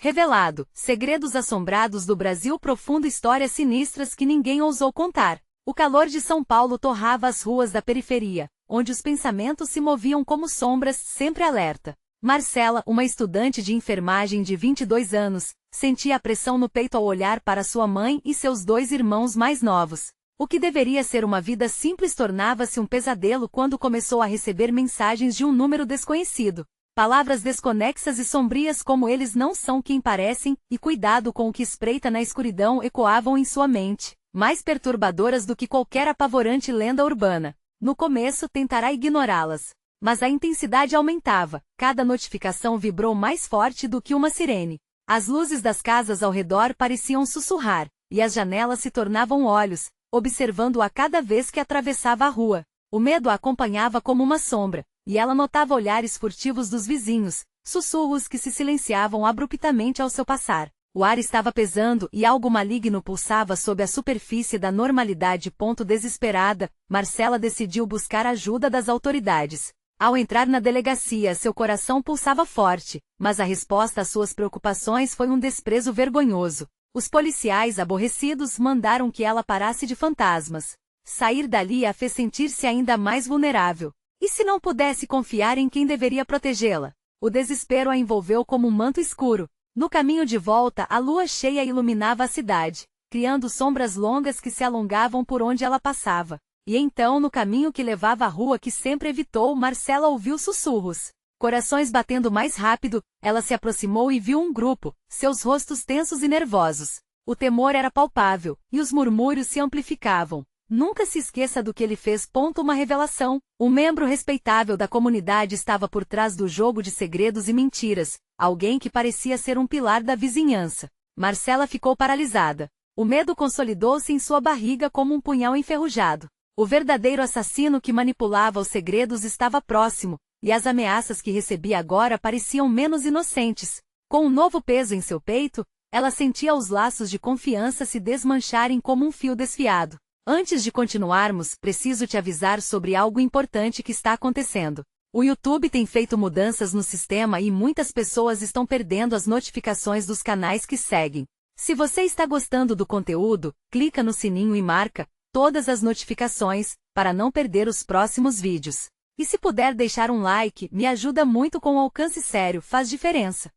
Revelado, segredos assombrados do Brasil profundo, histórias sinistras que ninguém ousou contar. O calor de São Paulo torrava as ruas da periferia, onde os pensamentos se moviam como sombras, sempre alerta. Marcela, uma estudante de enfermagem de 22 anos, sentia a pressão no peito ao olhar para sua mãe e seus 2 irmãos mais novos. O que deveria ser uma vida simples tornava-se um pesadelo quando começou a receber mensagens de um número desconhecido. Palavras desconexas e sombrias como "eles não são quem parecem" e "cuidado com o que espreita na escuridão" ecoavam em sua mente, mais perturbadoras do que qualquer apavorante lenda urbana. No começo tentará ignorá-las, mas a intensidade aumentava, cada notificação vibrou mais forte do que uma sirene. As luzes das casas ao redor pareciam sussurrar, e as janelas se tornavam olhos, observando-a cada vez que atravessava a rua. O medo a acompanhava como uma sombra, e ela notava olhares furtivos dos vizinhos, sussurros que se silenciavam abruptamente ao seu passar. O ar estava pesando e algo maligno pulsava sob a superfície da normalidade. Desesperada, Marcela decidiu buscar ajuda das autoridades. Ao entrar na delegacia, seu coração pulsava forte, mas a resposta às suas preocupações foi um desprezo vergonhoso. Os policiais aborrecidos mandaram que ela parasse de fantasmas. Sair dali a fez sentir-se ainda mais vulnerável. E se não pudesse confiar em quem deveria protegê-la? O desespero a envolveu como um manto escuro. No caminho de volta, a lua cheia iluminava a cidade, criando sombras longas que se alongavam por onde ela passava. E então, no caminho que levava à rua que sempre evitou, Marcela ouviu sussurros. Corações batendo mais rápido, ela se aproximou e viu um grupo, seus rostos tensos e nervosos. O temor era palpável, e os murmúrios se amplificavam. Nunca se esqueça do que ele fez. Uma revelação. Um membro respeitável da comunidade estava por trás do jogo de segredos e mentiras, alguém que parecia ser um pilar da vizinhança. Marcela ficou paralisada. O medo consolidou-se em sua barriga como um punhal enferrujado. O verdadeiro assassino que manipulava os segredos estava próximo, e as ameaças que recebia agora pareciam menos inocentes. Com um novo peso em seu peito, ela sentia os laços de confiança se desmancharem como um fio desfiado. Antes de continuarmos, preciso te avisar sobre algo importante que está acontecendo. O YouTube tem feito mudanças no sistema e muitas pessoas estão perdendo as notificações dos canais que seguem. Se você está gostando do conteúdo, clica no sininho e marca todas as notificações, para não perder os próximos vídeos. E se puder deixar um like, me ajuda muito. Com alcance sério, faz diferença.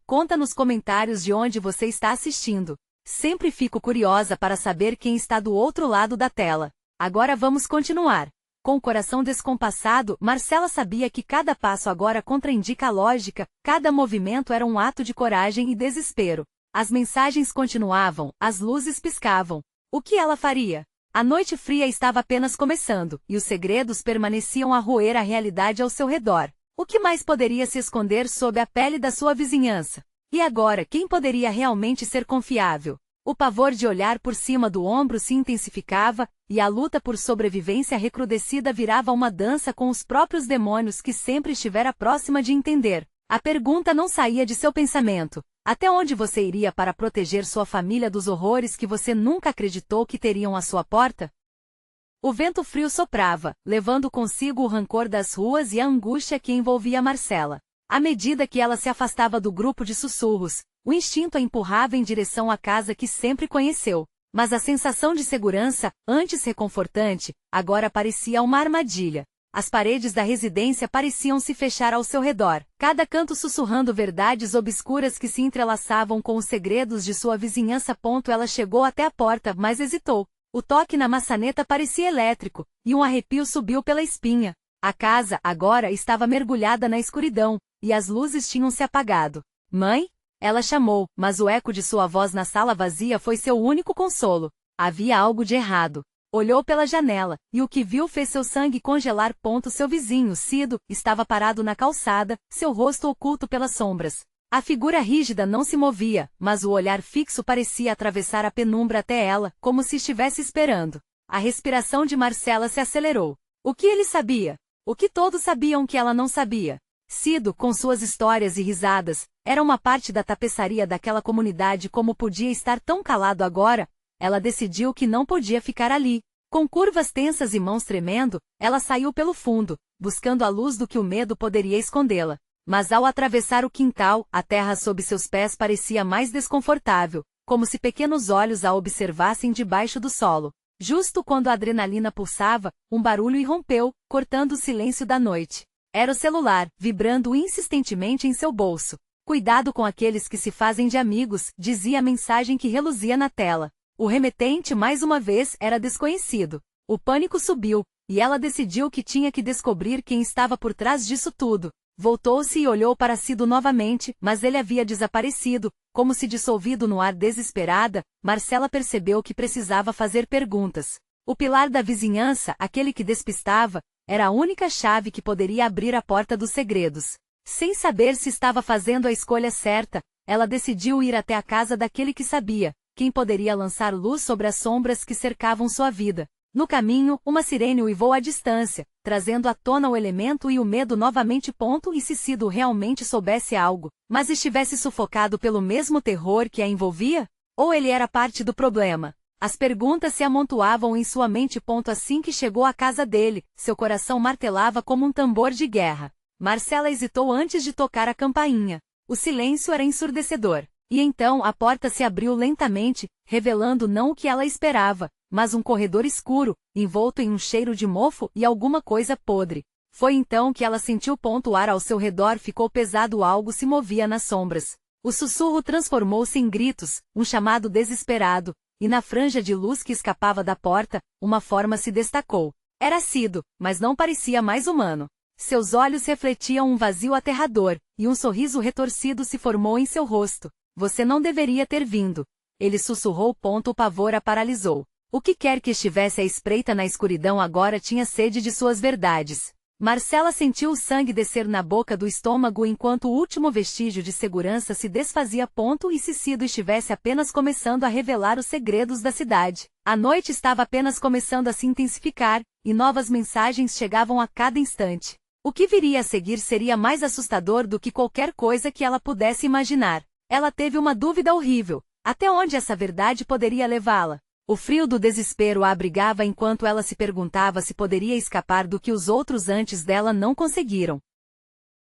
Conta nos comentários de onde você está assistindo. Sempre fico curiosa para saber quem está do outro lado da tela. Agora vamos continuar. Com o coração descompassado, Marcela sabia que cada passo agora contraindica a lógica, cada movimento era um ato de coragem e desespero. As mensagens continuavam, as luzes piscavam. O que ela faria? A noite fria estava apenas começando, e os segredos permaneciam a roer a realidade ao seu redor. O que mais poderia se esconder sob a pele da sua vizinhança? E agora, quem poderia realmente ser confiável? O pavor de olhar por cima do ombro se intensificava, e a luta por sobrevivência recrudescida virava uma dança com os próprios demônios que sempre estivera próxima de entender. A pergunta não saía de seu pensamento. Até onde você iria para proteger sua família dos horrores que você nunca acreditou que teriam à sua porta? O vento frio soprava, levando consigo o rancor das ruas e a angústia que envolvia Marcela. À medida que ela se afastava do grupo de sussurros, o instinto a empurrava em direção à casa que sempre conheceu. Mas a sensação de segurança, antes reconfortante, agora parecia uma armadilha. As paredes da residência pareciam se fechar ao seu redor, cada canto sussurrando verdades obscuras que se entrelaçavam com os segredos de sua vizinhança. Ela chegou até a porta, mas hesitou. O toque na maçaneta parecia elétrico, e um arrepio subiu pela espinha. A casa, agora, estava mergulhada na escuridão, e as luzes tinham se apagado. Mãe? Ela chamou, mas o eco de sua voz na sala vazia foi seu único consolo. Havia algo de errado. Olhou pela janela, e o que viu fez seu sangue congelar. Seu vizinho, Cido, estava parado na calçada, seu rosto oculto pelas sombras. A figura rígida não se movia, mas o olhar fixo parecia atravessar a penumbra até ela, como se estivesse esperando. A respiração de Marcela se acelerou. O que ele sabia? O que todos sabiam que ela não sabia? Cido, com suas histórias e risadas, era uma parte da tapeçaria daquela comunidade. Como podia estar tão calado agora? Ela decidiu que não podia ficar ali. Com curvas tensas e mãos tremendo, ela saiu pelo fundo, buscando a luz do que o medo poderia escondê-la. Mas ao atravessar o quintal, a terra sob seus pés parecia mais desconfortável, como se pequenos olhos a observassem debaixo do solo. Justo quando a adrenalina pulsava, um barulho irrompeu, cortando o silêncio da noite. Era o celular, vibrando insistentemente em seu bolso. Cuidado com aqueles que se fazem de amigos, dizia a mensagem que reluzia na tela. O remetente mais uma vez era desconhecido. O pânico subiu, e ela decidiu que tinha que descobrir quem estava por trás disso tudo. Voltou-se e olhou para Cido novamente, mas ele havia desaparecido, como se dissolvido no ar. Desesperada, Marcela percebeu que precisava fazer perguntas. O pilar da vizinhança, aquele que despistava, era a única chave que poderia abrir a porta dos segredos. Sem saber se estava fazendo a escolha certa, ela decidiu ir até a casa daquele que sabia, quem poderia lançar luz sobre as sombras que cercavam sua vida. No caminho, uma sirene uivou à distância, trazendo à tona o elemento e o medo novamente. E se Cido realmente soubesse algo, mas estivesse sufocado pelo mesmo terror que a envolvia? Ou ele era parte do problema? As perguntas se amontoavam em sua mente. Assim que chegou à casa dele, seu coração martelava como um tambor de guerra. Marcela hesitou antes de tocar a campainha. O silêncio era ensurdecedor. E então a porta se abriu lentamente, revelando não o que ela esperava, mas um corredor escuro, envolto em um cheiro de mofo e alguma coisa podre. Foi então que ela sentiu. O ar ao seu redor ficou pesado, algo se movia nas sombras. O sussurro transformou-se em gritos, um chamado desesperado, e na franja de luz que escapava da porta, uma forma se destacou. Era Cido, mas não parecia mais humano. Seus olhos refletiam um vazio aterrador, e um sorriso retorcido se formou em seu rosto. Você não deveria ter vindo. Ele sussurrou. O pavor a paralisou. O que quer que estivesse à espreita na escuridão agora tinha sede de suas verdades. Marcela sentiu o sangue descer na boca do estômago enquanto o último vestígio de segurança se desfazia. E se Cido estivesse apenas começando a revelar os segredos da cidade? A noite estava apenas começando a se intensificar, e novas mensagens chegavam a cada instante. O que viria a seguir seria mais assustador do que qualquer coisa que ela pudesse imaginar. Ela teve uma dúvida horrível. Até onde essa verdade poderia levá-la? O frio do desespero a abrigava enquanto ela se perguntava se poderia escapar do que os outros antes dela não conseguiram.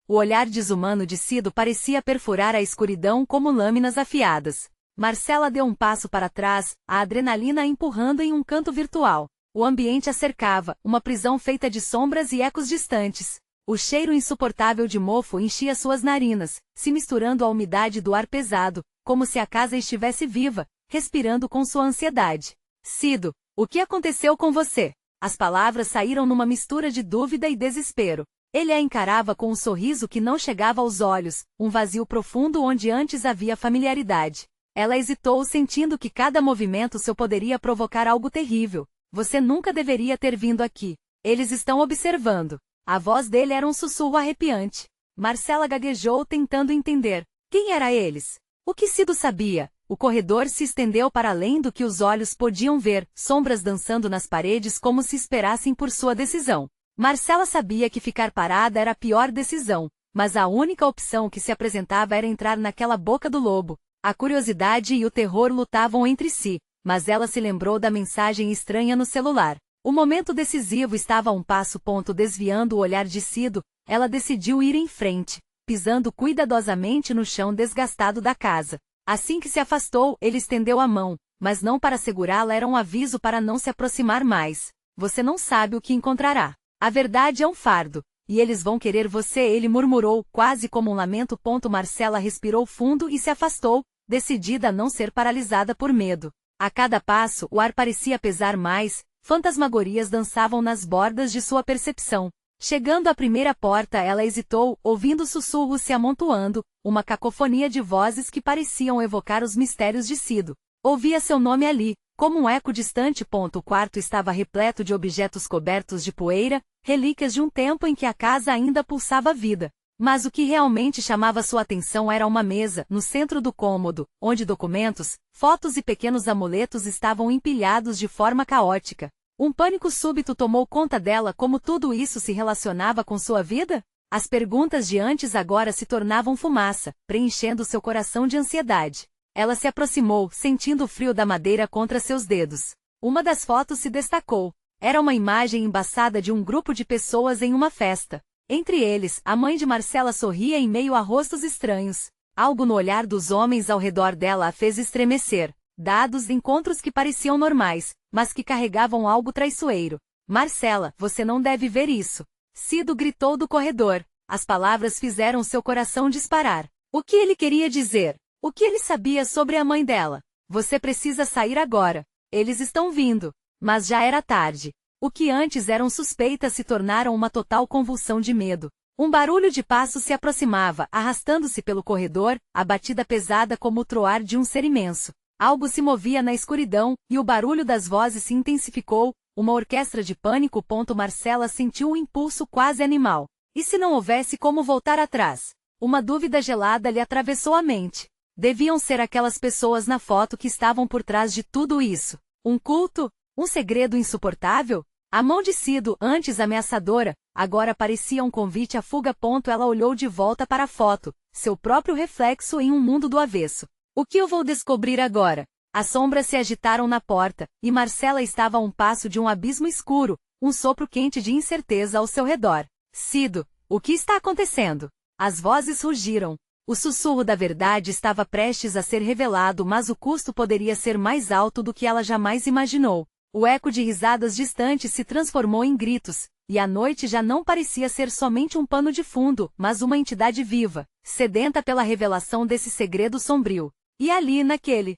O olhar desumano de Cido parecia perfurar a escuridão como lâminas afiadas. Marcela deu um passo para trás, a adrenalina a empurrando em um canto virtual. O ambiente a cercava, uma prisão feita de sombras e ecos distantes. O cheiro insuportável de mofo enchia suas narinas, se misturando à umidade do ar pesado, como se a casa estivesse viva, respirando com sua ansiedade. Cido, o que aconteceu com você? As palavras saíram numa mistura de dúvida e desespero. Ele a encarava com um sorriso que não chegava aos olhos, um vazio profundo onde antes havia familiaridade. Ela hesitou, sentindo que cada movimento seu poderia provocar algo terrível. Você nunca deveria ter vindo aqui. Eles estão observando. A voz dele era um sussurro arrepiante. Marcela gaguejou tentando entender. Quem eram eles? O que Cido sabia? O corredor se estendeu para além do que os olhos podiam ver, sombras dançando nas paredes como se esperassem por sua decisão. Marcela sabia que ficar parada era a pior decisão, mas a única opção que se apresentava era entrar naquela boca do lobo. A curiosidade e o terror lutavam entre si, mas ela se lembrou da mensagem estranha no celular. O momento decisivo estava a um passo. Desviando o olhar de Cido, ela decidiu ir em frente, pisando cuidadosamente no chão desgastado da casa. Assim que se afastou, ele estendeu a mão, mas não para segurá-la, era um aviso para não se aproximar mais. Você não sabe o que encontrará. A verdade é um fardo, e eles vão querer você, ele murmurou, quase como um lamento. Marcela respirou fundo e se afastou, decidida a não ser paralisada por medo. A cada passo, o ar parecia pesar mais, fantasmagorias dançavam nas bordas de sua percepção. Chegando à primeira porta, ela hesitou, ouvindo sussurros se amontoando, uma cacofonia de vozes que pareciam evocar os mistérios de Cido. Ouvia seu nome ali, como um eco distante. O quarto estava repleto de objetos cobertos de poeira, relíquias de um tempo em que a casa ainda pulsava vida. Mas o que realmente chamava sua atenção era uma mesa, no centro do cômodo, onde documentos, fotos e pequenos amuletos estavam empilhados de forma caótica. Um pânico súbito tomou conta dela. Como tudo isso se relacionava com sua vida? As perguntas de antes agora se tornavam fumaça, preenchendo seu coração de ansiedade. Ela se aproximou, sentindo o frio da madeira contra seus dedos. Uma das fotos se destacou. Era uma imagem embaçada de um grupo de pessoas em uma festa. Entre eles, a mãe de Marcela sorria em meio a rostos estranhos. Algo no olhar dos homens ao redor dela a fez estremecer. Dados encontros que pareciam normais, mas que carregavam algo traiçoeiro. Marcela, você não deve ver isso. Cido gritou do corredor. As palavras fizeram seu coração disparar. O que ele queria dizer? O que ele sabia sobre a mãe dela? Você precisa sair agora. Eles estão vindo. Mas já era tarde. O que antes eram suspeitas se tornaram uma total convulsão de medo. Um barulho de passos se aproximava, arrastando-se pelo corredor, a batida pesada como o troar de um ser imenso. Algo se movia na escuridão, e o barulho das vozes se intensificou, uma orquestra de pânico. Marcela sentiu um impulso quase animal. E se não houvesse como voltar atrás? Uma dúvida gelada lhe atravessou a mente. Deviam ser aquelas pessoas na foto que estavam por trás de tudo isso. Um culto? Um segredo insuportável? A mão de Cido, antes ameaçadora, agora parecia um convite à fuga. Ela olhou de volta para a foto, seu próprio reflexo em um mundo do avesso. O que eu vou descobrir agora? As sombras se agitaram na porta, e Marcela estava a um passo de um abismo escuro, um sopro quente de incerteza ao seu redor. Cido, o que está acontecendo? As vozes rugiram. O sussurro da verdade estava prestes a ser revelado, mas o custo poderia ser mais alto do que ela jamais imaginou. O eco de risadas distantes se transformou em gritos, e a noite já não parecia ser somente um pano de fundo, mas uma entidade viva, sedenta pela revelação desse segredo sombrio. E ali, naquele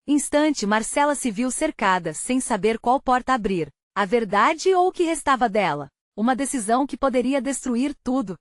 instante, Marcela se viu cercada, sem saber qual porta abrir. A verdade ou o que restava dela? Uma decisão que poderia destruir tudo.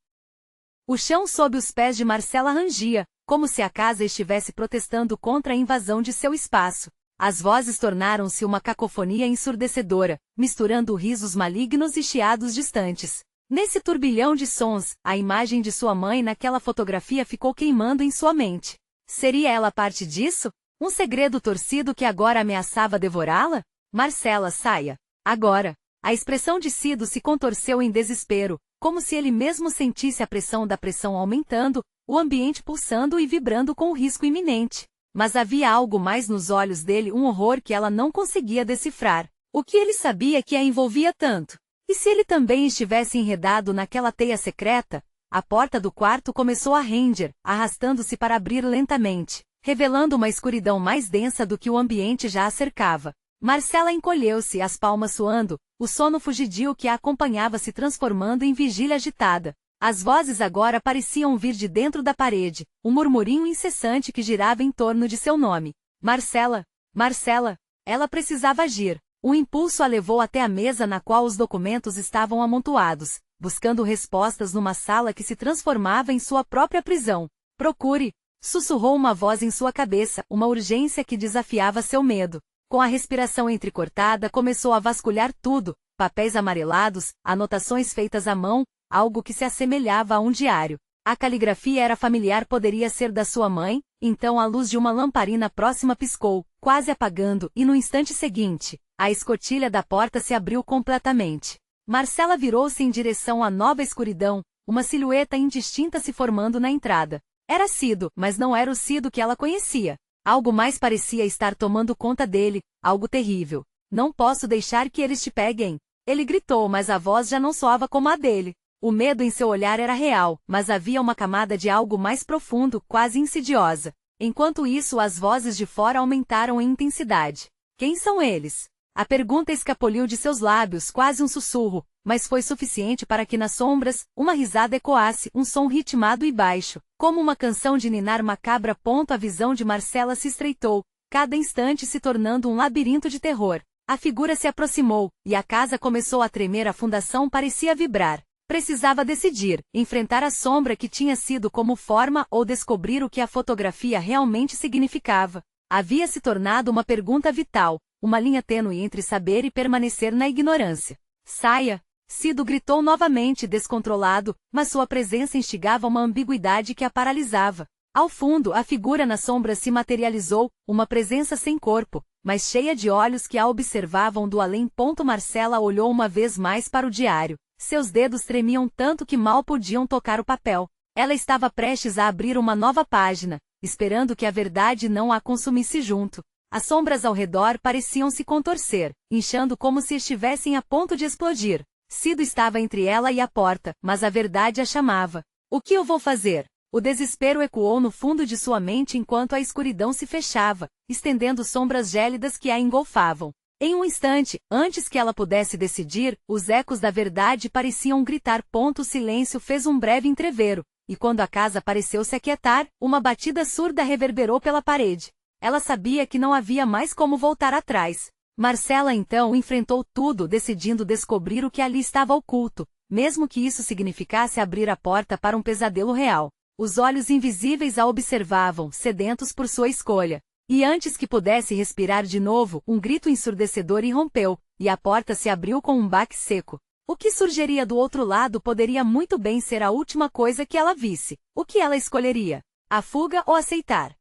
O chão sob os pés de Marcela rangia, como se a casa estivesse protestando contra a invasão de seu espaço. As vozes tornaram-se uma cacofonia ensurdecedora, misturando risos malignos e chiados distantes. Nesse turbilhão de sons, a imagem de sua mãe naquela fotografia ficou queimando em sua mente. Seria ela parte disso? Um segredo torcido que agora ameaçava devorá-la? Marcela, saia. Agora. A expressão de Cido se contorceu em desespero, como se ele mesmo sentisse a pressão da pressão aumentando, o ambiente pulsando e vibrando com o risco iminente. Mas havia algo mais nos olhos dele, um horror que ela não conseguia decifrar. O que ele sabia que a envolvia tanto? E se ele também estivesse enredado naquela teia secreta? A porta do quarto começou a ranger, arrastando-se para abrir lentamente, revelando uma escuridão mais densa do que o ambiente já a cercava. Marcela encolheu-se, as palmas suando, o sono fugidio que a acompanhava se transformando em vigília agitada. As vozes agora pareciam vir de dentro da parede, um murmurinho incessante que girava em torno de seu nome. Marcela! Marcela! Ela precisava agir. Um impulso a levou até a mesa na qual os documentos estavam amontoados, buscando respostas numa sala que se transformava em sua própria prisão. Procure! Sussurrou uma voz em sua cabeça, uma urgência que desafiava seu medo. Com a respiração entrecortada começou a vasculhar tudo, papéis amarelados, anotações feitas à mão, algo que se assemelhava a um diário. A caligrafia era familiar, poderia ser da sua mãe, então a luz de uma lamparina próxima piscou, quase apagando, e no instante seguinte, a escotilha da porta se abriu completamente. Marcela virou-se em direção à nova escuridão, uma silhueta indistinta se formando na entrada. Era Cido, mas não era o Cido que ela conhecia. Algo mais parecia estar tomando conta dele, algo terrível. Não posso deixar que eles te peguem. Ele gritou, mas a voz já não soava como a dele. O medo em seu olhar era real, mas havia uma camada de algo mais profundo, quase insidiosa. Enquanto isso, as vozes de fora aumentaram em intensidade. Quem são eles? A pergunta escapuliu de seus lábios, quase um sussurro, mas foi suficiente para que nas sombras, uma risada ecoasse, um som ritmado e baixo, como uma canção de ninar macabra. A visão de Marcela se estreitou, cada instante se tornando um labirinto de terror. A figura se aproximou, e a casa começou a tremer, a fundação parecia vibrar. Precisava decidir, enfrentar a sombra que tinha sido como forma ou descobrir o que a fotografia realmente significava. Havia se tornado uma pergunta vital, uma linha tênue entre saber e permanecer na ignorância. Saia! Cido gritou novamente, descontrolado, mas sua presença instigava uma ambiguidade que a paralisava. Ao fundo, a figura na sombra se materializou, uma presença sem corpo, mas cheia de olhos que a observavam do além. Marcela olhou uma vez mais para o diário. Seus dedos tremiam tanto que mal podiam tocar o papel. Ela estava prestes a abrir uma nova página, esperando que a verdade não a consumisse junto. As sombras ao redor pareciam se contorcer, inchando como se estivessem a ponto de explodir. Cido estava entre ela e a porta, mas a verdade a chamava. O que eu vou fazer? O desespero ecoou no fundo de sua mente enquanto a escuridão se fechava, estendendo sombras gélidas que a engolfavam. Em um instante, antes que ela pudesse decidir, os ecos da verdade pareciam gritar. O silêncio fez um breve entrevero, e quando a casa pareceu se aquietar, uma batida surda reverberou pela parede. Ela sabia que não havia mais como voltar atrás. Marcela então enfrentou tudo, decidindo descobrir o que ali estava oculto, mesmo que isso significasse abrir a porta para um pesadelo real. Os olhos invisíveis a observavam, sedentos por sua escolha. E antes que pudesse respirar de novo, um grito ensurdecedor irrompeu, e a porta se abriu com um baque seco. O que surgiria do outro lado poderia muito bem ser a última coisa que ela visse. O que ela escolheria? A fuga ou aceitar?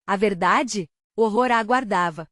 A verdade? O horror a aguardava.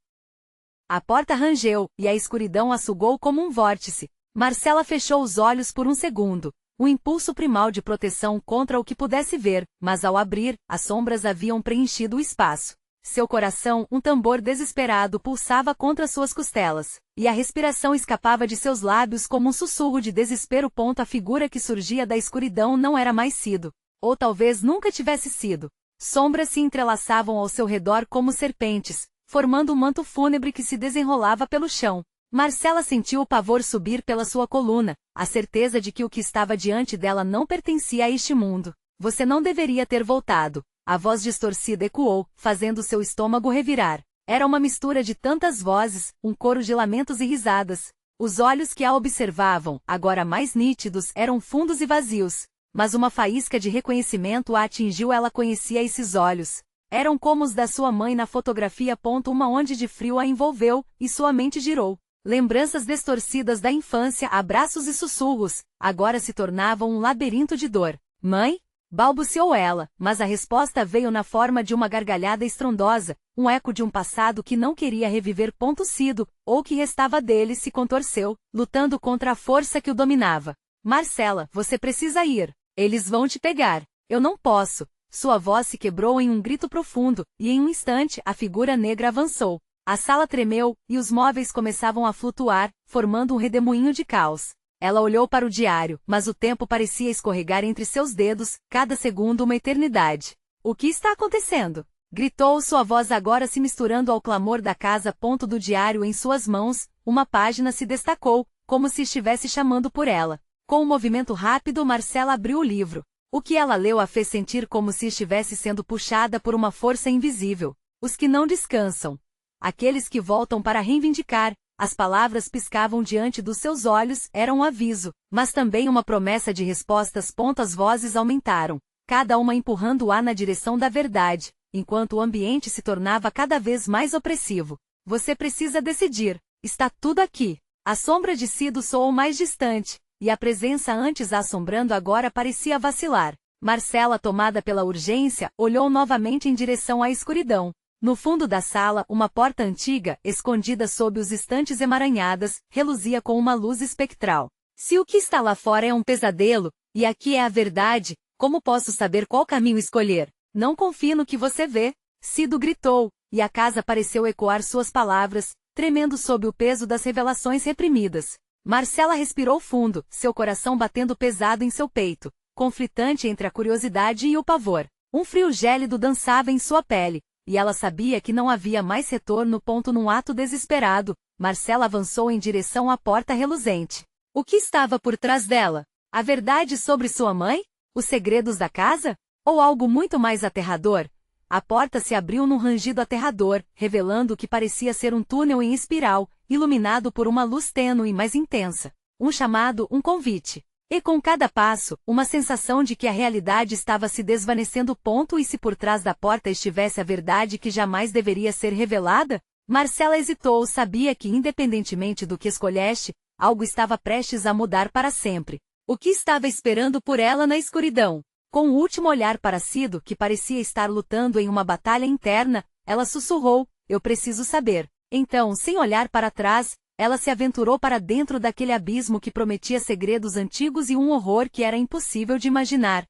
A porta rangeu, e a escuridão a sugou como um vórtice. Marcela fechou os olhos por um segundo. Um impulso primal de proteção contra o que pudesse ver, mas ao abrir, as sombras haviam preenchido o espaço. Seu coração, um tambor desesperado, pulsava contra suas costelas, e a respiração escapava de seus lábios como um sussurro de desespero. A figura que surgia da escuridão não era mais Cido. Ou talvez nunca tivesse sido. Sombras se entrelaçavam ao seu redor como serpentes, formando um manto fúnebre que se desenrolava pelo chão. Marcela sentiu o pavor subir pela sua coluna, a certeza de que o que estava diante dela não pertencia a este mundo. Você não deveria ter voltado. A voz distorcida ecoou, fazendo seu estômago revirar. Era uma mistura de tantas vozes, um coro de lamentos e risadas. Os olhos que a observavam, agora mais nítidos, eram fundos e vazios. Mas uma faísca de reconhecimento a atingiu. Ela conhecia esses olhos. Eram como os da sua mãe na fotografia. Uma onda de frio a envolveu, e sua mente girou. Lembranças distorcidas da infância, abraços e sussurros, agora se tornavam um labirinto de dor. Mãe? Balbuciou ela, mas a resposta veio na forma de uma gargalhada estrondosa, um eco de um passado que não queria reviver. Cido, ou que restava dele, se contorceu, lutando contra a força que o dominava. Marcela, você precisa ir. Eles vão te pegar. Eu não posso. Sua voz se quebrou em um grito profundo, e em um instante a figura negra avançou. A sala tremeu, e os móveis começavam a flutuar, formando um redemoinho de caos. Ela olhou para o diário, mas o tempo parecia escorregar entre seus dedos, cada segundo uma eternidade. O que está acontecendo? Gritou, sua voz agora se misturando ao clamor da casa. Do diário em suas mãos, uma página se destacou, como se estivesse chamando por ela. Com um movimento rápido, Marcela abriu o livro. O que ela leu a fez sentir como se estivesse sendo puxada por uma força invisível. Os que não descansam. Aqueles que voltam para reivindicar. As palavras piscavam diante dos seus olhos, era um aviso, mas também uma promessa de respostas. As vozes aumentaram, cada uma empurrando-a na direção da verdade, enquanto o ambiente se tornava cada vez mais opressivo. Você precisa decidir. Está tudo aqui. A sombra de Cido soou mais distante, e a presença antes a assombrando agora parecia vacilar. Marcela, tomada pela urgência, olhou novamente em direção à escuridão. No fundo da sala, uma porta antiga, escondida sob os estantes emaranhadas, reluzia com uma luz espectral. Se o que está lá fora é um pesadelo, e aqui é a verdade, como posso saber qual caminho escolher? Não confie no que você vê. Cido gritou, e a casa pareceu ecoar suas palavras, tremendo sob o peso das revelações reprimidas. Marcela respirou fundo, seu coração batendo pesado em seu peito, conflitante entre a curiosidade e o pavor. Um frio gélido dançava em sua pele. E ela sabia que não havia mais retorno. Num ato desesperado, Marcela avançou em direção à porta reluzente. O que estava por trás dela? A verdade sobre sua mãe? Os segredos da casa? Ou algo muito mais aterrador? A porta se abriu num rangido aterrador, revelando o que parecia ser um túnel em espiral, iluminado por uma luz tênue mais intensa. Um chamado, um convite. E com cada passo, uma sensação de que a realidade estava se desvanecendo. E se por trás da porta estivesse a verdade que jamais deveria ser revelada? Marcela hesitou, sabia que independentemente do que escolhesse, algo estava prestes a mudar para sempre. O que estava esperando por ela na escuridão? Com o último olhar para Cido, que parecia estar lutando em uma batalha interna, ela sussurrou, eu preciso saber. Então, sem olhar para trás, ela se aventurou para dentro daquele abismo que prometia segredos antigos e um horror que era impossível de imaginar.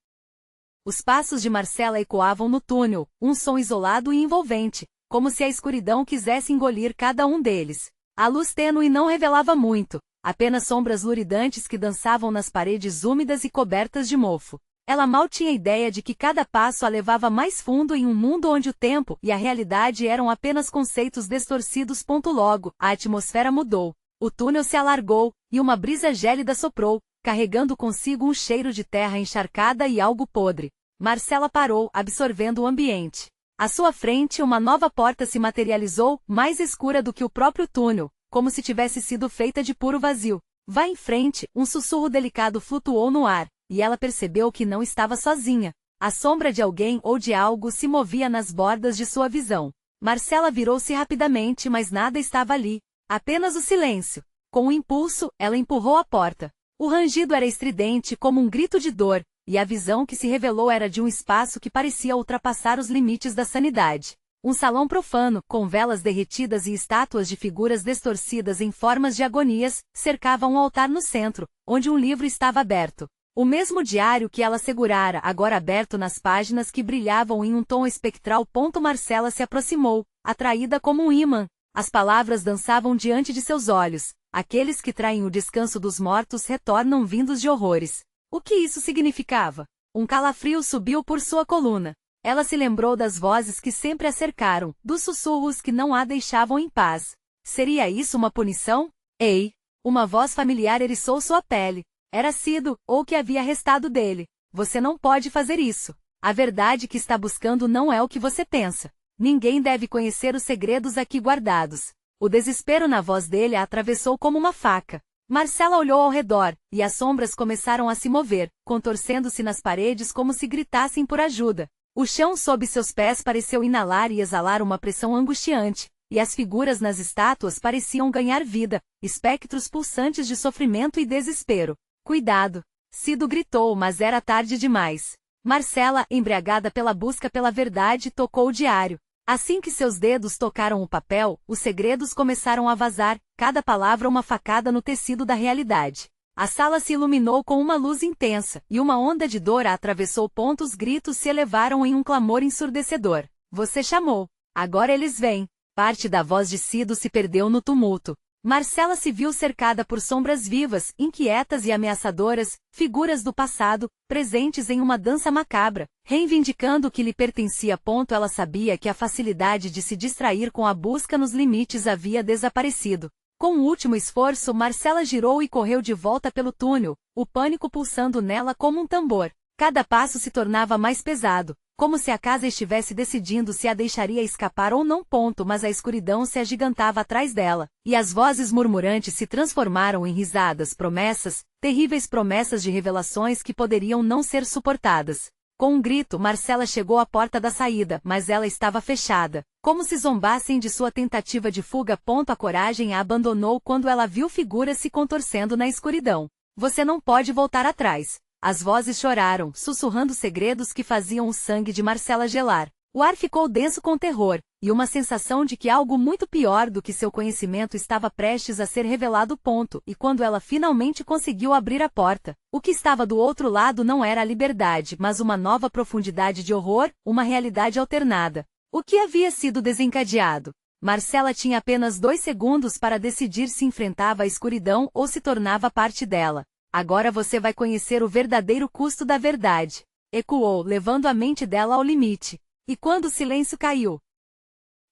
Os passos de Marcela ecoavam no túnel, um som isolado e envolvente, como se a escuridão quisesse engolir cada um deles. A luz tênue não revelava muito, apenas sombras luridantes que dançavam nas paredes úmidas e cobertas de mofo. Ela mal tinha ideia de que cada passo a levava mais fundo em um mundo onde o tempo e a realidade eram apenas conceitos distorcidos. Logo, a atmosfera mudou. O túnel se alargou, e uma brisa gélida soprou, carregando consigo um cheiro de terra encharcada e algo podre. Marcela parou, absorvendo o ambiente. À sua frente, uma nova porta se materializou, mais escura do que o próprio túnel, como se tivesse sido feita de puro vazio. Vá em frente, um sussurro delicado flutuou no ar, e ela percebeu que não estava sozinha. A sombra de alguém ou de algo se movia nas bordas de sua visão. Marcela virou-se rapidamente, mas nada estava ali. Apenas o silêncio. Com um impulso, ela empurrou a porta. O rangido era estridente como um grito de dor, e a visão que se revelou era de um espaço que parecia ultrapassar os limites da sanidade. Um salão profano, com velas derretidas e estátuas de figuras distorcidas em formas de agonias, cercava um altar no centro, onde um livro estava aberto. O mesmo diário que ela segurara, agora aberto nas páginas que brilhavam em um tom espectral. Marcela se aproximou, atraída como um ímã. As palavras dançavam diante de seus olhos. Aqueles que traem o descanso dos mortos retornam vindos de horrores. O que isso significava? Um calafrio subiu por sua coluna. Ela se lembrou das vozes que sempre a cercaram, dos sussurros que não a deixavam em paz. Seria isso uma punição? Ei! Uma voz familiar eriçou sua pele. Era Cido, ou que havia restado dele. Você não pode fazer isso. A verdade que está buscando não é o que você pensa. Ninguém deve conhecer os segredos aqui guardados. O desespero na voz dele a atravessou como uma faca. Marcela olhou ao redor, e as sombras começaram a se mover, contorcendo-se nas paredes como se gritassem por ajuda. O chão sob seus pés pareceu inalar e exalar uma pressão angustiante, e as figuras nas estátuas pareciam ganhar vida, espectros pulsantes de sofrimento e desespero. Cuidado! Cido gritou, mas era tarde demais. Marcela, embriagada pela busca pela verdade, tocou o diário. Assim que seus dedos tocaram o papel, os segredos começaram a vazar, cada palavra uma facada no tecido da realidade. A sala se iluminou com uma luz intensa, e uma onda de dor a atravessou. Os gritos se elevaram em um clamor ensurdecedor. Você chamou. Agora eles vêm. Parte da voz de Cido se perdeu no tumulto. Marcela se viu cercada por sombras vivas, inquietas e ameaçadoras, figuras do passado, presentes em uma dança macabra, reivindicando o que lhe pertencia. Ela sabia que a facilidade de se distrair com a busca nos limites havia desaparecido. Com um último esforço, Marcela girou e correu de volta pelo túnel, o pânico pulsando nela como um tambor. Cada passo se tornava mais pesado, como se a casa estivesse decidindo se a deixaria escapar ou não. Mas a escuridão se agigantava atrás dela, e as vozes murmurantes se transformaram em risadas, promessas, terríveis promessas de revelações que poderiam não ser suportadas. Com um grito, Marcela chegou à porta da saída, mas ela estava fechada, como se zombassem de sua tentativa de fuga. A coragem a abandonou quando ela viu figuras se contorcendo na escuridão. Você não pode voltar atrás. As vozes choraram, sussurrando segredos que faziam o sangue de Marcela gelar. O ar ficou denso com terror, e uma sensação de que algo muito pior do que seu conhecimento estava prestes a ser revelado. E quando ela finalmente conseguiu abrir a porta, o que estava do outro lado não era a liberdade, mas uma nova profundidade de horror, uma realidade alternada. O que havia sido desencadeado? Marcela tinha apenas 2 segundos para decidir se enfrentava a escuridão ou se tornava parte dela. Agora você vai conhecer o verdadeiro custo da verdade. Ecoou, levando a mente dela ao limite. E quando o silêncio caiu,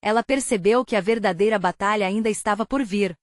ela percebeu que a verdadeira batalha ainda estava por vir.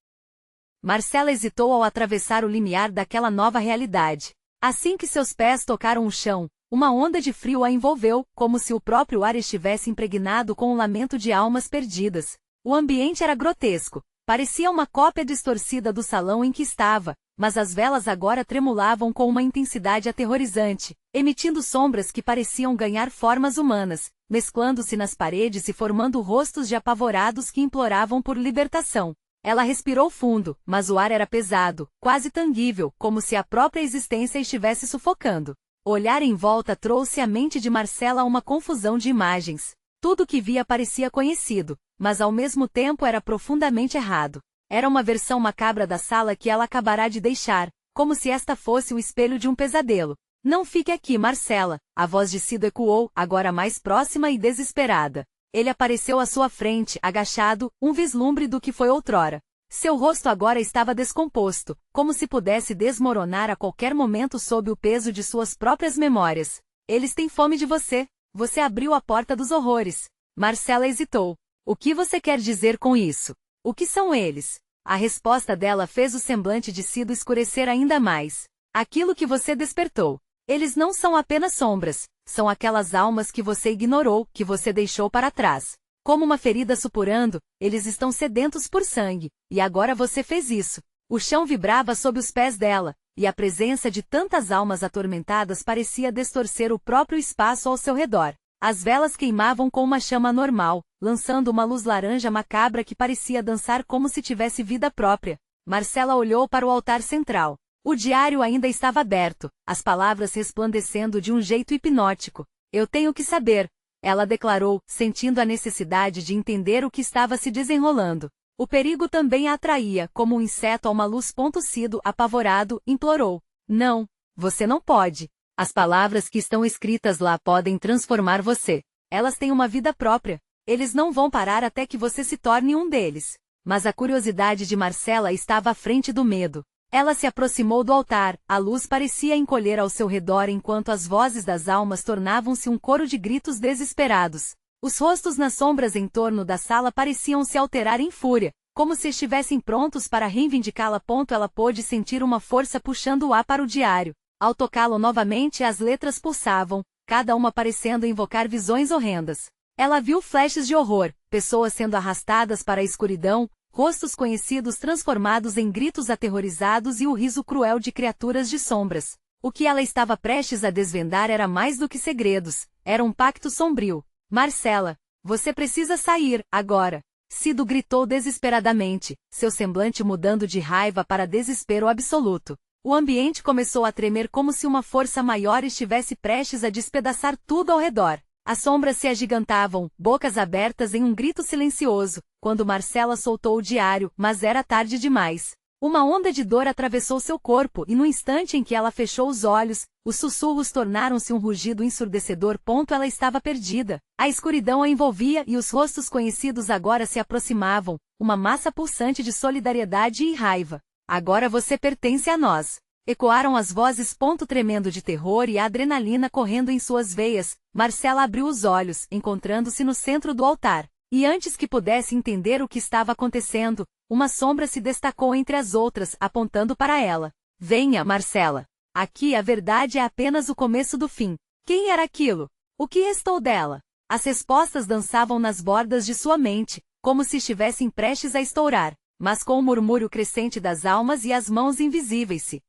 Marcela hesitou ao atravessar o limiar daquela nova realidade. Assim que seus pés tocaram o chão, uma onda de frio a envolveu, como se o próprio ar estivesse impregnado com um lamento de almas perdidas. O ambiente era grotesco. Parecia uma cópia distorcida do salão em que estava, mas as velas agora tremulavam com uma intensidade aterrorizante, emitindo sombras que pareciam ganhar formas humanas, mesclando-se nas paredes e formando rostos de apavorados que imploravam por libertação. Ela respirou fundo, mas o ar era pesado, quase tangível, como se a própria existência estivesse sufocando. Olhar em volta trouxe à mente de Marcela uma confusão de imagens. Tudo o que via parecia conhecido, mas ao mesmo tempo era profundamente errado. Era uma versão macabra da sala que ela acabará de deixar, como se esta fosse o espelho de um pesadelo. Não fique aqui, Marcela, a voz de Cido ecoou, agora mais próxima e desesperada. Ele apareceu à sua frente, agachado, um vislumbre do que foi outrora. Seu rosto agora estava descomposto, como se pudesse desmoronar a qualquer momento sob o peso de suas próprias memórias. Eles têm fome de você. Você abriu a porta dos horrores. Marcela hesitou. O que você quer dizer com isso? O que são eles? A resposta dela fez o semblante de Cido escurecer ainda mais. Aquilo que você despertou. Eles não são apenas sombras, são aquelas almas que você ignorou, que você deixou para trás. Como uma ferida supurando, eles estão sedentos por sangue, e agora você fez isso. O chão vibrava sob os pés dela, e a presença de tantas almas atormentadas parecia distorcer o próprio espaço ao seu redor. As velas queimavam com uma chama normal, lançando uma luz laranja macabra que parecia dançar como se tivesse vida própria. Marcela olhou para o altar central. O diário ainda estava aberto, as palavras resplandecendo de um jeito hipnótico. Eu tenho que saber, ela declarou, sentindo a necessidade de entender o que estava se desenrolando. O perigo também a atraía, como um inseto a uma luz. Cido, apavorado, implorou. Não, você não pode. As palavras que estão escritas lá podem transformar você. Elas têm uma vida própria. Eles não vão parar até que você se torne um deles. Mas a curiosidade de Marcela estava à frente do medo. Ela se aproximou do altar, a luz parecia encolher ao seu redor enquanto as vozes das almas tornavam-se um coro de gritos desesperados. Os rostos nas sombras em torno da sala pareciam se alterar em fúria, como se estivessem prontos para reivindicá-la. Ela pôde sentir uma força puxando-a para o diário. Ao tocá-lo novamente, as letras pulsavam, cada uma parecendo invocar visões horrendas. Ela viu flashes de horror, pessoas sendo arrastadas para a escuridão, rostos conhecidos transformados em gritos aterrorizados e o riso cruel de criaturas de sombras. O que ela estava prestes a desvendar era mais do que segredos, era um pacto sombrio. Marcela, você precisa sair, agora. Cido gritou desesperadamente, seu semblante mudando de raiva para desespero absoluto. O ambiente começou a tremer como se uma força maior estivesse prestes a despedaçar tudo ao redor. As sombras se agigantavam, bocas abertas em um grito silencioso, quando Marcela soltou o diário, mas era tarde demais. Uma onda de dor atravessou seu corpo e no instante em que ela fechou os olhos, os sussurros tornaram-se um rugido ensurdecedor. Ela estava perdida. A escuridão a envolvia e os rostos conhecidos agora se aproximavam, uma massa pulsante de solidariedade e raiva. Agora você pertence a nós. Ecoaram as vozes. Tremendo de terror e a adrenalina correndo em suas veias, Marcela abriu os olhos, encontrando-se no centro do altar. E antes que pudesse entender o que estava acontecendo, uma sombra se destacou entre as outras, apontando para ela. Venha, Marcela. Aqui a verdade é apenas o começo do fim. Quem era aquilo? O que restou dela? As respostas dançavam nas bordas de sua mente, como se estivessem prestes a estourar, mas com o murmúrio crescente das almas e as mãos invisíveis se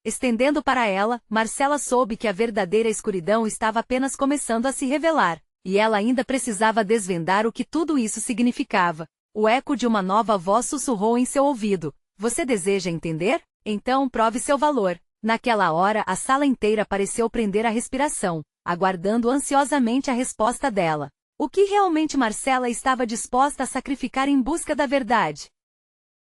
estendendo para ela. Marcela soube que a verdadeira escuridão estava apenas começando a se revelar, e ela ainda precisava desvendar o que tudo isso significava. O eco de uma nova voz sussurrou em seu ouvido. Você deseja entender? Então prove seu valor. Naquela hora a sala inteira pareceu prender a respiração, aguardando ansiosamente a resposta dela. O que realmente Marcela estava disposta a sacrificar em busca da verdade?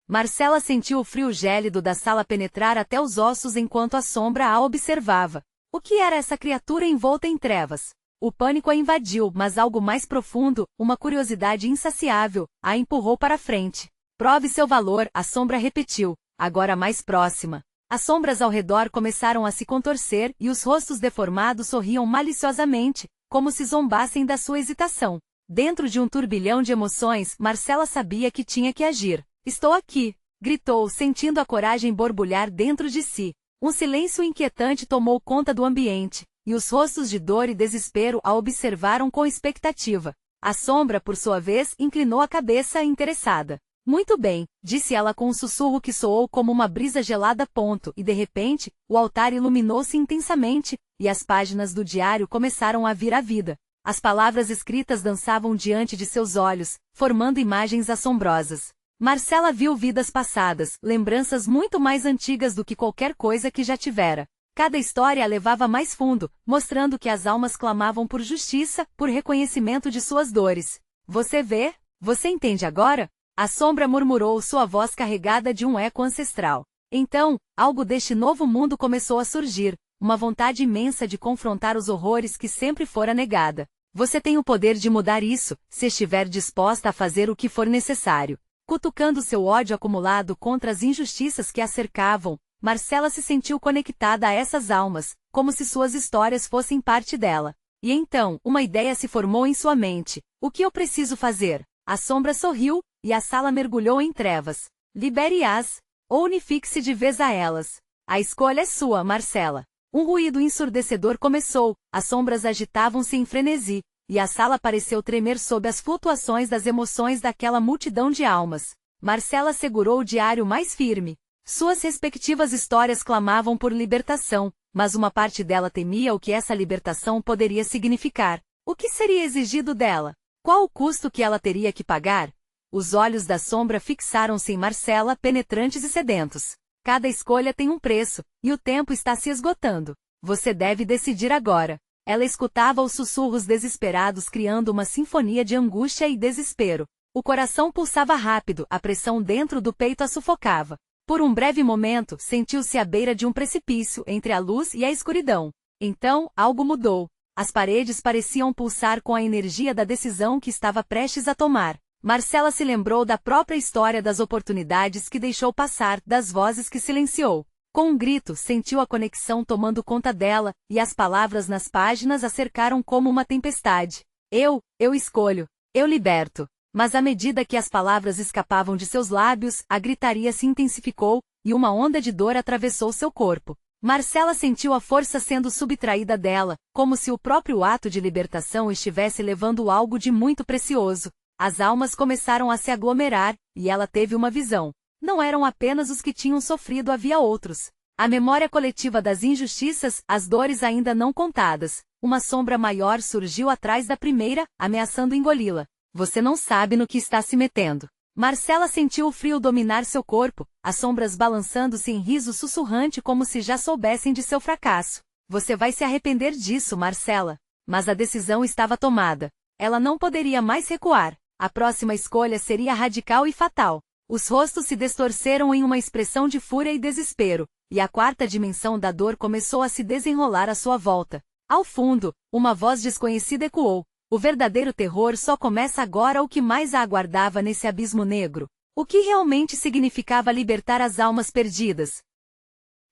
Marcela sentiu o frio gélido da sala penetrar até os ossos enquanto a sombra a observava. O que era essa criatura envolta em trevas? O pânico a invadiu, mas algo mais profundo, uma curiosidade insaciável, a empurrou para frente. Prove seu valor, a sombra repetiu, agora mais próxima. As sombras ao redor começaram a se contorcer e os rostos deformados sorriam maliciosamente, como se zombassem da sua hesitação. Dentro de um turbilhão de emoções, Marcela sabia que tinha que agir. Estou aqui, gritou, sentindo a coragem borbulhar dentro de si. Um silêncio inquietante tomou conta do ambiente, e os rostos de dor e desespero a observaram com expectativa. A sombra, por sua vez, inclinou a cabeça interessada. Muito bem, disse ela com um sussurro que soou como uma brisa gelada. E de repente, o altar iluminou-se intensamente, e as páginas do diário começaram a vir à vida. As palavras escritas dançavam diante de seus olhos, formando imagens assombrosas. Marcela viu vidas passadas, lembranças muito mais antigas do que qualquer coisa que já tivera. Cada história a levava mais fundo, mostrando que as almas clamavam por justiça, por reconhecimento de suas dores. Você vê? Você entende agora? A sombra murmurou, sua voz carregada de um eco ancestral. Então, algo deste novo mundo começou a surgir, uma vontade imensa de confrontar os horrores que sempre fora negada. Você tem o poder de mudar isso, se estiver disposta a fazer o que for necessário. Cutucando seu ódio acumulado contra as injustiças que a cercavam, Marcela se sentiu conectada a essas almas, como se suas histórias fossem parte dela. E então, uma ideia se formou em sua mente. O que eu preciso fazer? A sombra sorriu, e a sala mergulhou em trevas. Libere-as, ou unifique-se de vez a elas. A escolha é sua, Marcela. Um ruído ensurdecedor começou, as sombras agitavam-se em frenesi, e a sala pareceu tremer sob as flutuações das emoções daquela multidão de almas. Marcela segurou o diário mais firme. Suas respectivas histórias clamavam por libertação, mas uma parte dela temia o que essa libertação poderia significar. O que seria exigido dela? Qual o custo que ela teria que pagar? Os olhos da sombra fixaram-se em Marcela, penetrantes e sedentos. Cada escolha tem um preço, e o tempo está se esgotando. Você deve decidir agora. Ela escutava os sussurros desesperados criando uma sinfonia de angústia e desespero. O coração pulsava rápido, a pressão dentro do peito a sufocava. Por um breve momento, sentiu-se à beira de um precipício entre a luz e a escuridão. Então, algo mudou. As paredes pareciam pulsar com a energia da decisão que estava prestes a tomar. Marcela se lembrou da própria história, das oportunidades que deixou passar, das vozes que silenciou. Com um grito, sentiu a conexão tomando conta dela, e as palavras nas páginas a cercaram como uma tempestade. Eu escolho. Eu liberto. Mas à medida que as palavras escapavam de seus lábios, a gritaria se intensificou, e uma onda de dor atravessou seu corpo. Marcela sentiu a força sendo subtraída dela, como se o próprio ato de libertação estivesse levando algo de muito precioso. As almas começaram a se aglomerar, e ela teve uma visão. Não eram apenas os que tinham sofrido, havia outros. A memória coletiva das injustiças, as dores ainda não contadas. Uma sombra maior surgiu atrás da primeira, ameaçando engoli-la. Você não sabe no que está se metendo. Marcela sentiu o frio dominar seu corpo, as sombras balançando-se em riso sussurrante como se já soubessem de seu fracasso. Você vai se arrepender disso, Marcela. Mas a decisão estava tomada. Ela não poderia mais recuar. A próxima escolha seria radical e fatal. Os rostos se distorceram em uma expressão de fúria e desespero, e a quarta dimensão da dor começou a se desenrolar à sua volta. Ao fundo, uma voz desconhecida ecoou. O verdadeiro terror só começa agora. O que mais a aguardava nesse abismo negro? O que realmente significava libertar as almas perdidas?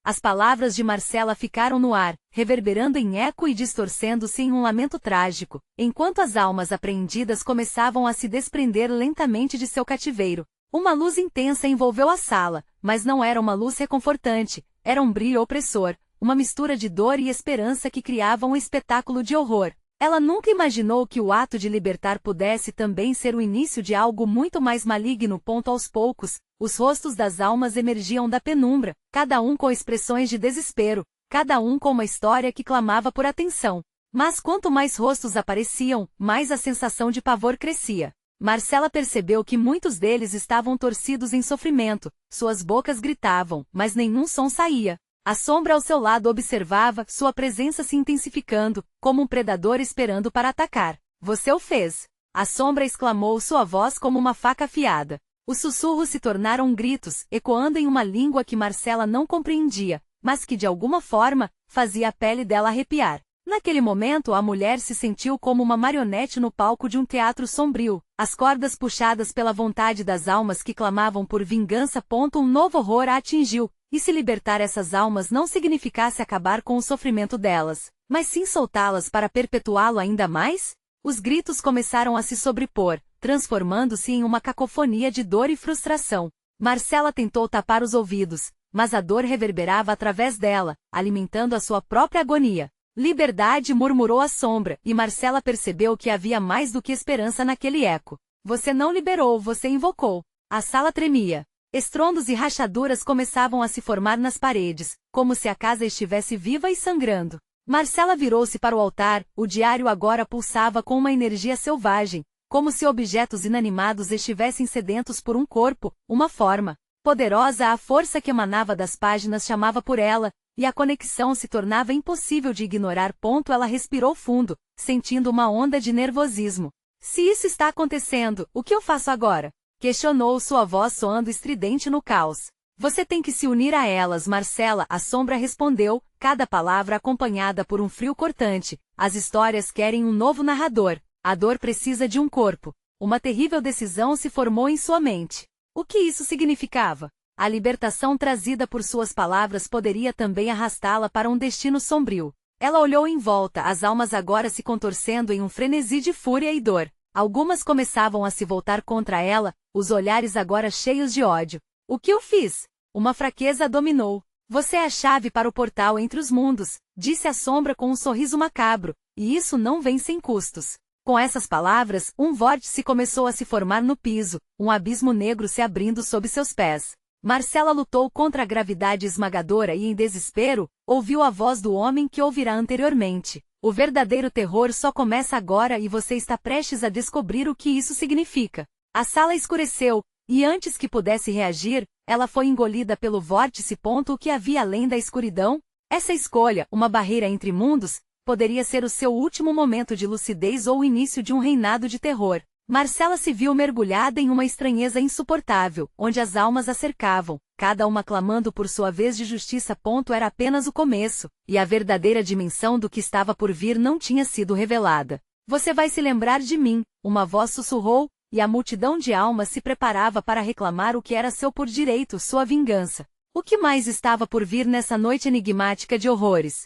As palavras de Marcela ficaram no ar, reverberando em eco e distorcendo-se em um lamento trágico, enquanto as almas apreendidas começavam a se desprender lentamente de seu cativeiro. Uma luz intensa envolveu a sala, mas não era uma luz reconfortante, era um brilho opressor, uma mistura de dor e esperança que criava um espetáculo de horror. Ela nunca imaginou que o ato de libertar pudesse também ser o início de algo muito mais maligno. Aos poucos, os rostos das almas emergiam da penumbra, cada um com expressões de desespero, cada um com uma história que clamava por atenção. Mas quanto mais rostos apareciam, mais a sensação de pavor crescia. Marcela percebeu que muitos deles estavam torcidos em sofrimento, suas bocas gritavam, mas nenhum som saía. A sombra ao seu lado observava, sua presença se intensificando, como um predador esperando para atacar. Você o fez! A sombra exclamou, sua voz como uma faca afiada. Os sussurros se tornaram gritos, ecoando em uma língua que Marcela não compreendia, mas que de alguma forma, fazia a pele dela arrepiar. Naquele momento a mulher se sentiu como uma marionete no palco de um teatro sombrio, as cordas puxadas pela vontade das almas que clamavam por vingança. Um novo horror a atingiu. E se libertar essas almas não significasse acabar com o sofrimento delas, mas sim soltá-las para perpetuá-lo ainda mais? Os gritos começaram a se sobrepor, transformando-se em uma cacofonia de dor e frustração. Marcela tentou tapar os ouvidos, mas a dor reverberava através dela, alimentando a sua própria agonia. Liberdade, murmurou a sombra, e Marcela percebeu que havia mais do que esperança naquele eco. Você não liberou, você invocou. A sala tremia. Estrondos e rachaduras começavam a se formar nas paredes, como se a casa estivesse viva e sangrando. Marcela virou-se para o altar, o diário agora pulsava com uma energia selvagem, como se objetos inanimados estivessem sedentos por um corpo, uma forma. Poderosa, a força que emanava das páginas chamava por ela, e a conexão se tornava impossível de ignorar. Ela respirou fundo, sentindo uma onda de nervosismo. Se isso está acontecendo, o que eu faço agora? Questionou, sua voz soando estridente no caos. Você tem que se unir a elas, Marcela, a sombra respondeu, cada palavra acompanhada por um frio cortante. As histórias querem um novo narrador. A dor precisa de um corpo. Uma terrível decisão se formou em sua mente. O que isso significava? A libertação trazida por suas palavras poderia também arrastá-la para um destino sombrio. Ela olhou em volta, as almas agora se contorcendo em um frenesi de fúria e dor. Algumas começavam a se voltar contra ela, os olhares agora cheios de ódio. O que eu fiz? Uma fraqueza a dominou. Você é a chave para o portal entre os mundos, disse a sombra com um sorriso macabro, e isso não vem sem custos. Com essas palavras, um vórtice começou a se formar no piso, um abismo negro se abrindo sob seus pés. Marcela lutou contra a gravidade esmagadora e, em desespero, ouviu a voz do homem que ouvira anteriormente. O verdadeiro terror só começa agora e você está prestes a descobrir o que isso significa. A sala escureceu, e antes que pudesse reagir, ela foi engolida pelo vórtice. O que havia além da escuridão? Essa escolha, uma barreira entre mundos, poderia ser o seu último momento de lucidez ou o início de um reinado de terror. Marcela se viu mergulhada em uma estranheza insuportável, onde as almas a cercavam, cada uma clamando por sua vez de justiça. Era apenas o começo, e a verdadeira dimensão do que estava por vir não tinha sido revelada. Você vai se lembrar de mim, uma voz sussurrou, e a multidão de almas se preparava para reclamar o que era seu por direito, sua vingança. O que mais estava por vir nessa noite enigmática de horrores?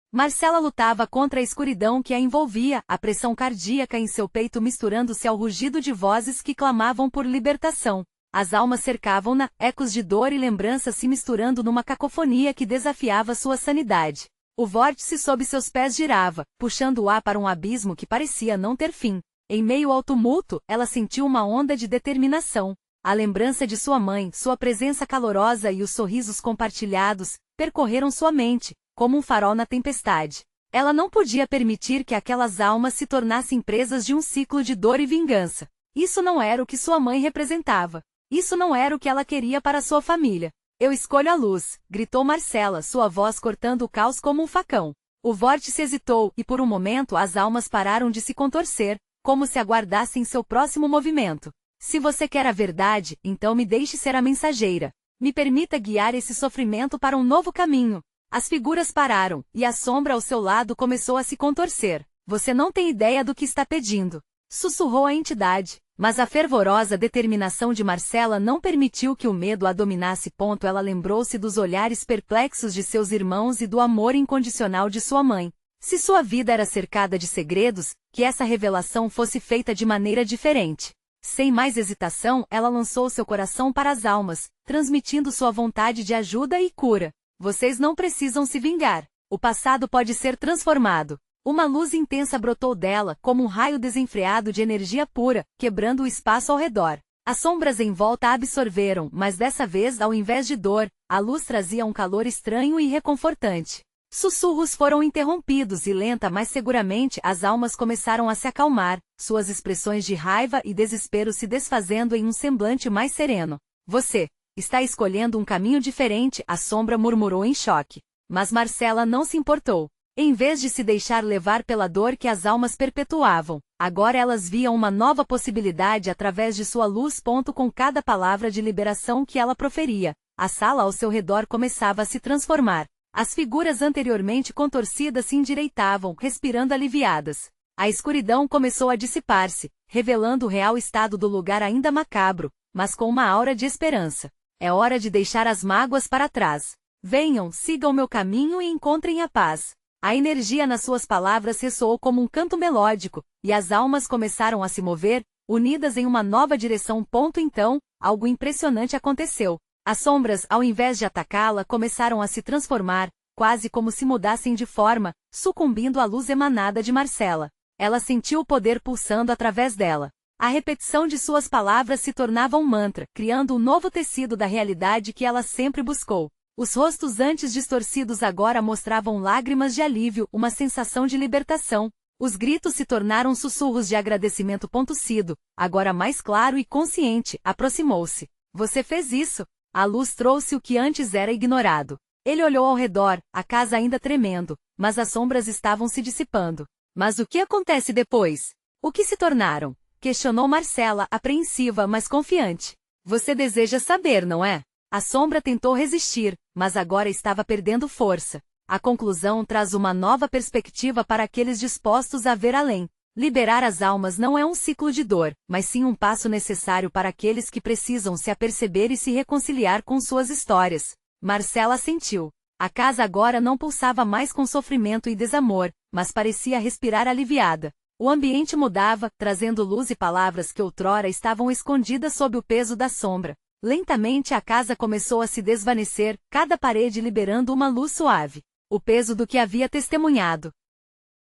Marcela lutava contra a escuridão que a envolvia, a pressão cardíaca em seu peito misturando-se ao rugido de vozes que clamavam por libertação. As almas cercavam-na, ecos de dor e lembranças se misturando numa cacofonia que desafiava sua sanidade. O vórtice sob seus pés girava, puxando-a para um abismo que parecia não ter fim. Em meio ao tumulto, ela sentiu uma onda de determinação. A lembrança de sua mãe, sua presença calorosa e os sorrisos compartilhados, percorreram sua mente, como um farol na tempestade. Ela não podia permitir que aquelas almas se tornassem presas de um ciclo de dor e vingança. Isso não era o que sua mãe representava. Isso não era o que ela queria para sua família. Eu escolho a luz, gritou Marcela, sua voz cortando o caos como um facão. O vórtice hesitou, e por um momento as almas pararam de se contorcer, como se aguardassem seu próximo movimento. Se você quer a verdade, então me deixe ser a mensageira. Me permita guiar esse sofrimento para um novo caminho. As figuras pararam, e a sombra ao seu lado começou a se contorcer. Você não tem ideia do que está pedindo, sussurrou a entidade. Mas a fervorosa determinação de Marcela não permitiu que o medo a dominasse. Ela lembrou-se dos olhares perplexos de seus irmãos e do amor incondicional de sua mãe. Se sua vida era cercada de segredos, que essa revelação fosse feita de maneira diferente. Sem mais hesitação, ela lançou seu coração para as almas, transmitindo sua vontade de ajuda e cura. Vocês não precisam se vingar. O passado pode ser transformado. Uma luz intensa brotou dela, como um raio desenfreado de energia pura, quebrando o espaço ao redor. As sombras em volta a absorveram, mas dessa vez, ao invés de dor, a luz trazia um calor estranho e reconfortante. Sussurros foram interrompidos e lenta mas seguramente as almas começaram a se acalmar, suas expressões de raiva e desespero se desfazendo em um semblante mais sereno. Você está escolhendo um caminho diferente, a sombra murmurou em choque. Mas Marcela não se importou. Em vez de se deixar levar pela dor que as almas perpetuavam, agora elas viam uma nova possibilidade através de sua luz. Com cada palavra de liberação que ela proferia, a sala ao seu redor começava a se transformar. As figuras anteriormente contorcidas se endireitavam, respirando aliviadas. A escuridão começou a dissipar-se, revelando o real estado do lugar ainda macabro, mas com uma aura de esperança. É hora de deixar as mágoas para trás. Venham, sigam meu caminho e encontrem a paz. A energia nas suas palavras ressoou como um canto melódico, e as almas começaram a se mover, unidas em uma nova direção. Então, algo impressionante aconteceu. As sombras, ao invés de atacá-la, começaram a se transformar, quase como se mudassem de forma, sucumbindo à luz emanada de Marcela. Ela sentiu o poder pulsando através dela. A repetição de suas palavras se tornava um mantra, criando um novo tecido da realidade que ela sempre buscou. Os rostos antes distorcidos agora mostravam lágrimas de alívio, uma sensação de libertação. Os gritos se tornaram sussurros de agradecimento. Cido, agora mais claro e consciente, aproximou-se. Você fez isso. A luz trouxe o que antes era ignorado. Ele olhou ao redor, a casa ainda tremendo, mas as sombras estavam se dissipando. Mas o que acontece depois? O que se tornaram? Questionou Marcela, apreensiva mas confiante. Você deseja saber, não é? A sombra tentou resistir, mas agora estava perdendo força. A conclusão traz uma nova perspectiva para aqueles dispostos a ver além. Liberar as almas não é um ciclo de dor, mas sim um passo necessário para aqueles que precisam se aperceber e se reconciliar com suas histórias. Marcela sentiu. A casa agora não pulsava mais com sofrimento e desamor, mas parecia respirar aliviada. O ambiente mudava, trazendo luz e palavras que outrora estavam escondidas sob o peso da sombra. Lentamente a casa começou a se desvanecer, cada parede liberando uma luz suave. O peso do que havia testemunhado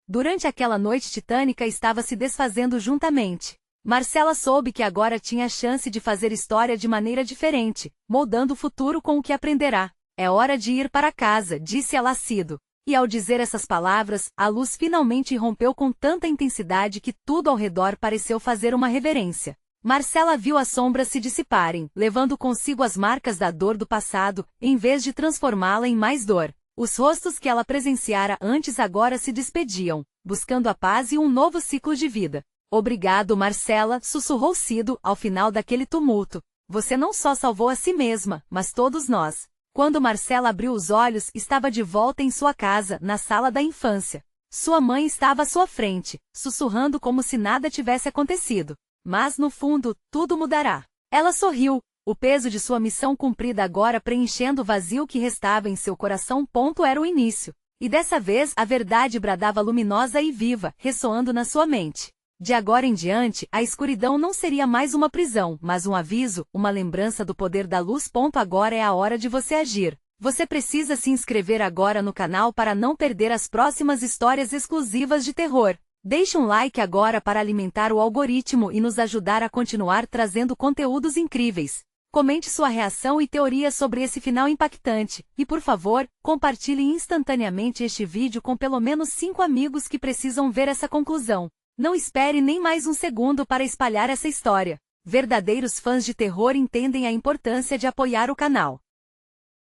durante aquela noite titânica estava se desfazendo juntamente. Marcela soube que agora tinha a chance de fazer história de maneira diferente, moldando o futuro com o que aprenderá. É hora de ir para casa, disse ela Cido. E ao dizer essas palavras, a luz finalmente irrompeu com tanta intensidade que tudo ao redor pareceu fazer uma reverência. Marcela viu as sombras se dissiparem, levando consigo as marcas da dor do passado, em vez de transformá-la em mais dor. Os rostos que ela presenciara antes agora se despediam, buscando a paz e um novo ciclo de vida. Obrigado, Marcela, sussurrou Cido, ao final daquele tumulto. Você não só salvou a si mesma, mas todos nós. Quando Marcela abriu os olhos, estava de volta em sua casa, na sala da infância. Sua mãe estava à sua frente, sussurrando como se nada tivesse acontecido. Mas no fundo, tudo mudará. Ela sorriu. O peso de sua missão cumprida agora preenchendo o vazio que restava em seu coração. Era o início. E dessa vez a verdade bradava luminosa e viva, ressoando na sua mente. De agora em diante, a escuridão não seria mais uma prisão, mas um aviso, uma lembrança do poder da luz. Agora é a hora de você agir. Você precisa se inscrever agora no canal para não perder as próximas histórias exclusivas de terror. Deixe um like agora para alimentar o algoritmo e nos ajudar a continuar trazendo conteúdos incríveis. Comente sua reação e teoria sobre esse final impactante, e por favor, compartilhe instantaneamente este vídeo com pelo menos 5 amigos que precisam ver essa conclusão. Não espere nem mais um segundo para espalhar essa história. Verdadeiros fãs de terror entendem a importância de apoiar o canal.